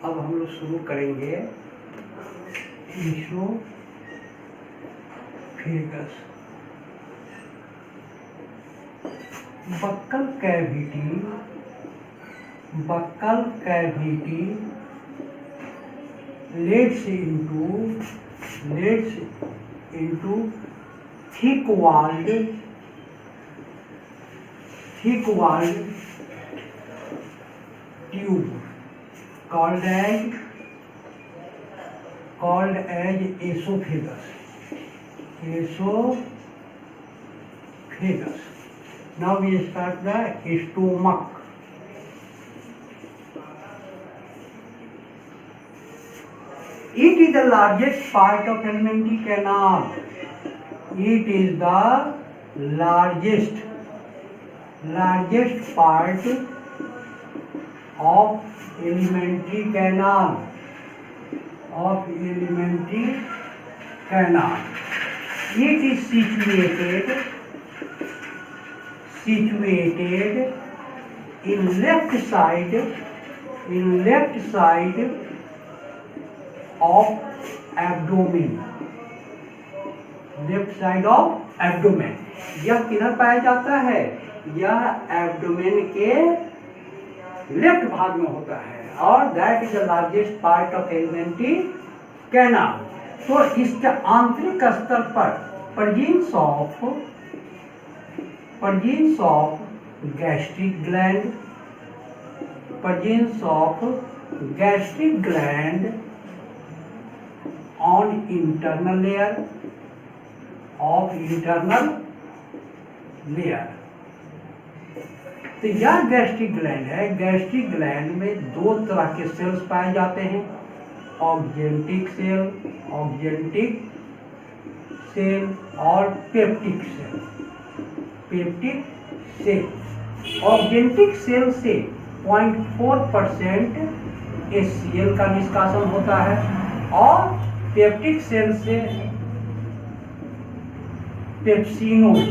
अब हम लोग शुरू करेंगे oesophagus. Buccal cavity leads into thick walled tube called as esophagus. Now we start the stomach. It is the largest part of alimentary canal. It is the largest part of alimentary canal. It is situated in left side of abdomen. यह किधर पाया जाता है? यह abdomen के left भाग में होता है और that is the largest part of alimentary canal. तो इसके आंतरिक स्तर पर presence of gastric gland on internal layer तो यह गैस्ट्रिक ग्लैंड है। गैस्ट्रिक ग्लैंड में दो तरह के सेल्स पाए जाते हैं, ऑक्जेंटिक सेल और पेप्टिक सेल। ऑक्जेंटिक सेल से 0.4% HCl का निष्कासन होता है और पेप्टिक सेल से पेप्सिनोजेन।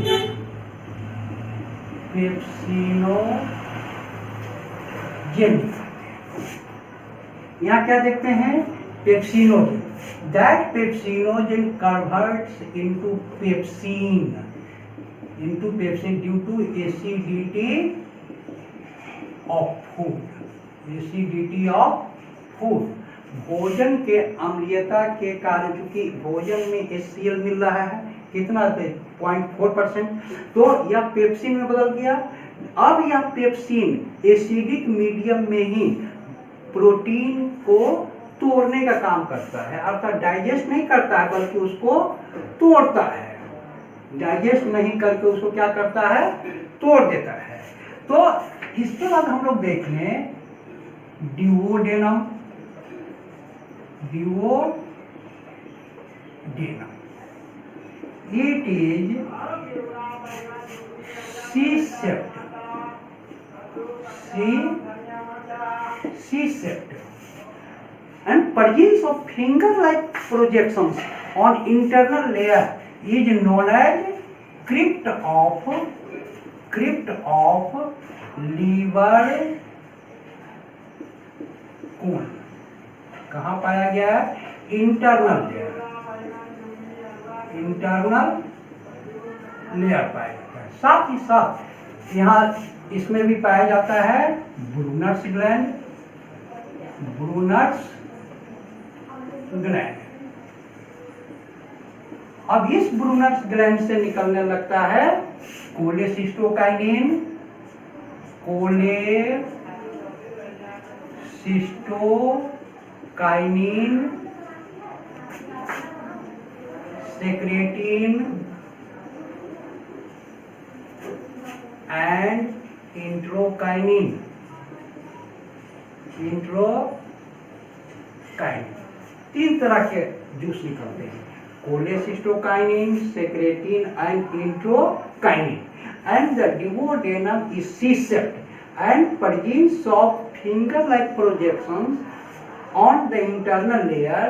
यहाँ क्या देखते हैं? Pepsinogen. That pepsinogen converts into pepsin due to acidity of food. भोजन के अम्लीयता के कारण, क्योंकि भोजन में HCl मिल रहा है, कितना थे? 0.4%, तो यह पेप्सिन में बदल गया। अब यह पेप्सिन एसिडिक मीडियम में ही प्रोटीन को तोड़ने का काम करता है, अर्थात डाइजेस्ट नहीं करता है बल्कि उसको तोड़ता है। डाइजेस्ट नहीं करके उसको क्या करता है? तोड़ देता है। तो इसके बाद हम लोग देख लें ड्यूओडेनम। It is C-shaped and presence of finger-like projections on internal layer is known as crypt of liver cone। कहाँ पाया गया? इंटरनल लेयर पाया जाता है। साथ ही साथ यहाँ इसमें भी पाया जाता है ब्रूनर्स ग्लैंड। अब इस ब्रूनर्स ग्लैंड से निकलने लगता है कोलेसिस्टोकाइनिन secretin and इंट्रोकाइनिन। तीन तरह के जूस निकलते हैं, cholecystokinin, secretin and enterokinin. And the duodenum is C-shaped and presence of finger-like projections on the internal layer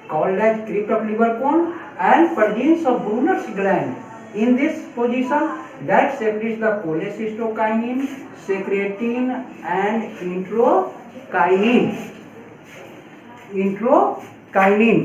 called as crypt of liver cone and presence of Brunner's gland in this position that separates the cholecystokinin, secretin and introkinin. Enterokinin.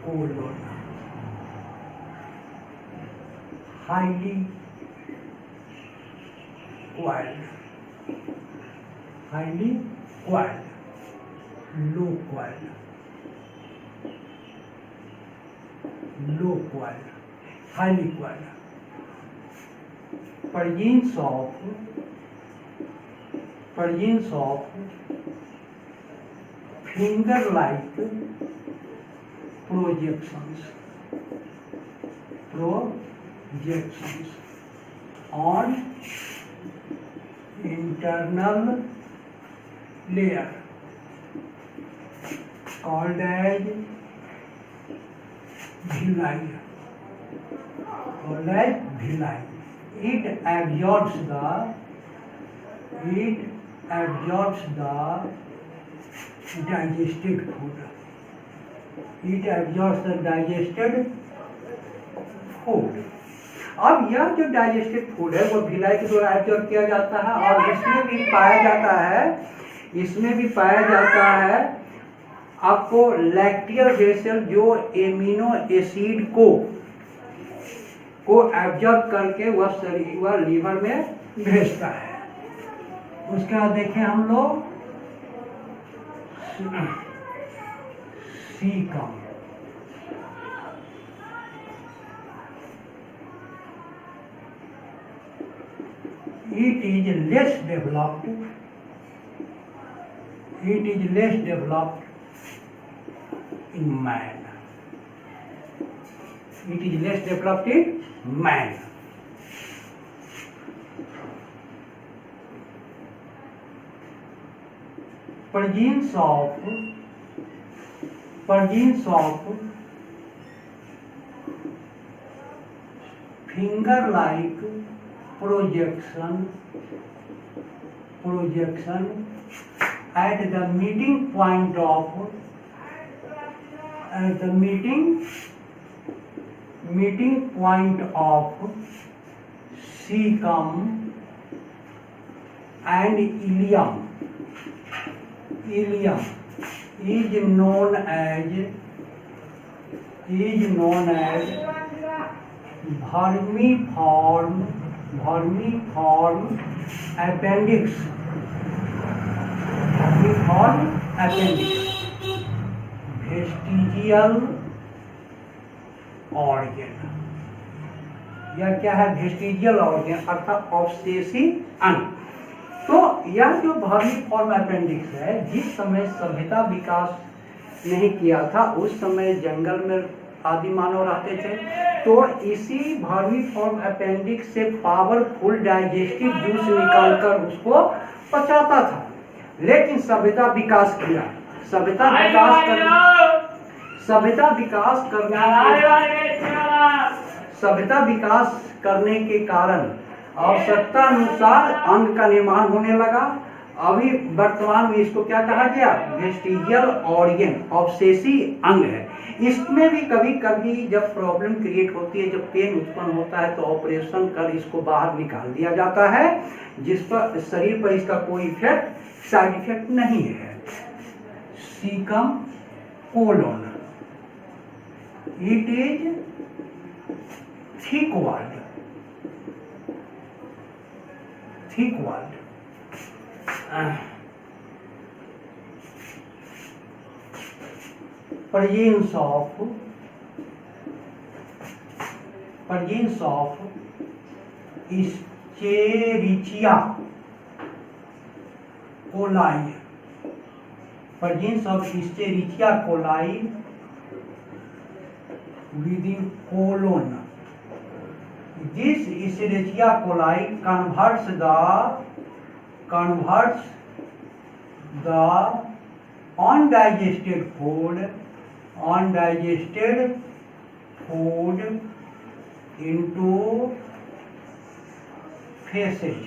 Colon highly coiled, highly coiled, low coiled, low coiled, highly coiled. presence of finger like projections on internal layer called as villi. It absorbs the digested food. अब यह जो digested food है वो भिलाई के द्वारा absorb किया जाता है और इसमें भी पाया जाता है आपको लैक्टियल वेसल जो एमिनो एसिड को एब्जॉर्ब करके वह लीवर में भेजता है। उसके बाद देखें हम लोग caecum. It is less developed in man. Presence of finger-like projection at the meeting point of cecum and ileum is known as vermiform appendix. Vestigial organ। यह क्या है? वेस्टिजियल ऑर्गन अर्थात अवशेषी अंग। तो यह जो वर्मिफॉर्म अपेंडिक्स है, जिस समय सभ्यता विकास नहीं किया था उस समय जंगल में आदि मानव रहते थे, तो इसी वर्मिफॉर्म अपेंडिक्स से पावरफुल डाइजेस्टिव जूस निकालकर उसको पचाता था। लेकिन सभ्यता विकास करने के कारण आवश्यकता अनुसार अंग का निर्माण होने लगा। अभी वर्तमान में इसको क्या कहा गया? वेस्टिजियल ऑर्गन, अवशेषी अंग है। इसमें भी कभी कभी जब प्रॉब्लम क्रिएट होती है, जब पेन उत्पन्न होता है, तो ऑपरेशन कर इसको बाहर निकाल दिया जाता है, जिस पर शरीर पर इसका कोई साइड इफेक्ट नहीं है। Caecum colon, it is thick walled. Presence of Escherichia coli, presence of Escherichia coli within colon. This Escherichia coli converts the undigested food into feces,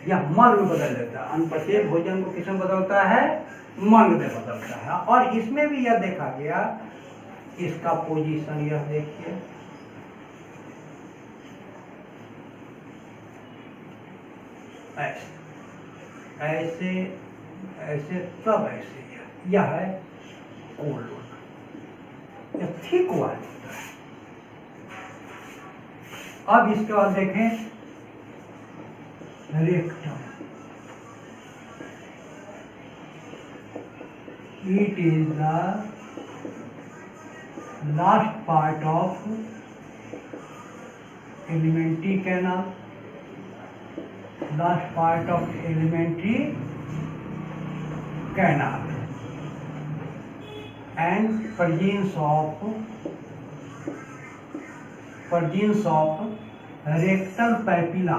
यह मल में बदल देता है। अनपचे भोजन को किसमें बदलता है? मल में बदलता है। और इसमें भी यह देखा गया, इसका पोजीशन यह देखिए, ऐसे ऐसे सब ऐसे, यह है कोलोन, यह ठीक हुआ है। अब इसके बाद देखें rectum. It is the last part of alimentary canal, last part of elementary canal and presence of rectal papilla,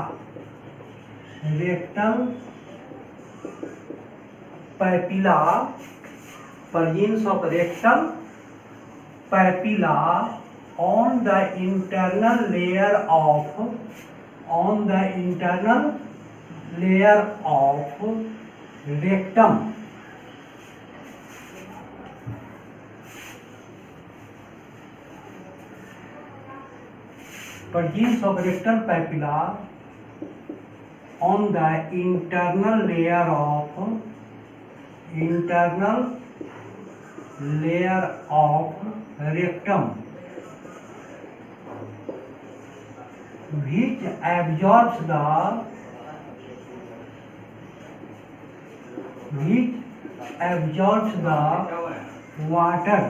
presence of rectal papilla on the internal layer of rectum. Presence of rectal papilla on the internal layer of rectum, which absorbs the water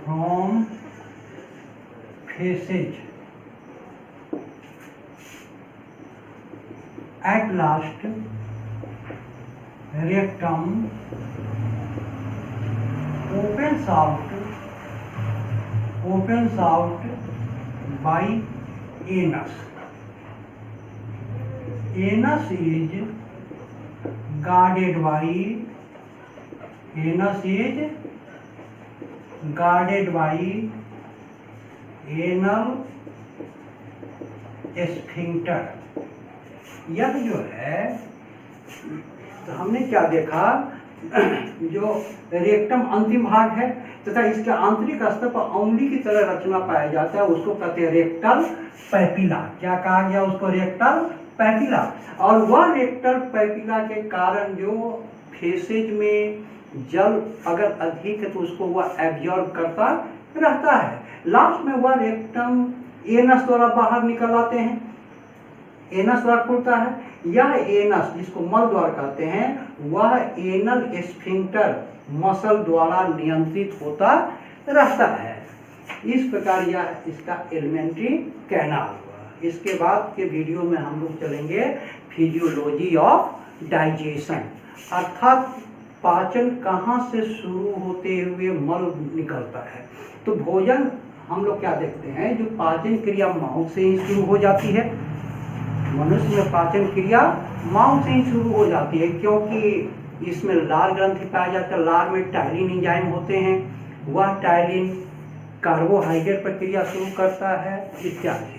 from feces. At last, rectum opens out by anus. Anus is guarded by anal sphincter. यह जो है, तो हमने क्या देखा, जो rectum अंतिम भाग है तथा इसके आंतरिक स्तर पर उंगली की तरह रचना पाया जाता है, उसको कहते हैं रेक्टल पैपिला। क्या कहा गया उसको? Rectal papilla. और वह रेक्टल पैपिला के कारण जो फेसेज में जल अगर अधिक है तो उसको वह एब्जॉर्ब करता रहता है। लास्ट में वह रेक्टम एनस द्वारा बाहर निकल आते हैं, एनस द्वारा खुलता है। यह एनस, जिसको मल द्वार कहते हैं, वह एनल स्फिंक्टर मसल द्वारा नियंत्रित होता रहता है। इस प्रकार यह इसका एलिमेंट्री कैनाल हुआ। इसके बाद के वीडियो में हम लोग चलेंगे फिजियोलॉजी ऑफ डाइजेशन, अर्थात पाचन कहाँ से शुरू होते हुए मल निकलता है। तो भोजन हम लोग क्या देखते हैं, जो पाचन क्रिया माउथ से ही शुरू हो जाती है। मनुष्य में पाचन क्रिया माउथ से ही शुरू हो जाती है, क्योंकि इसमें लार ग्रंथि पाया जाता है। लार में टायलिन एंजाइम होते हैं, वह टायलिन कार्बोहाइड्रेट पर क्रिया शुरू करता है इत्यादि।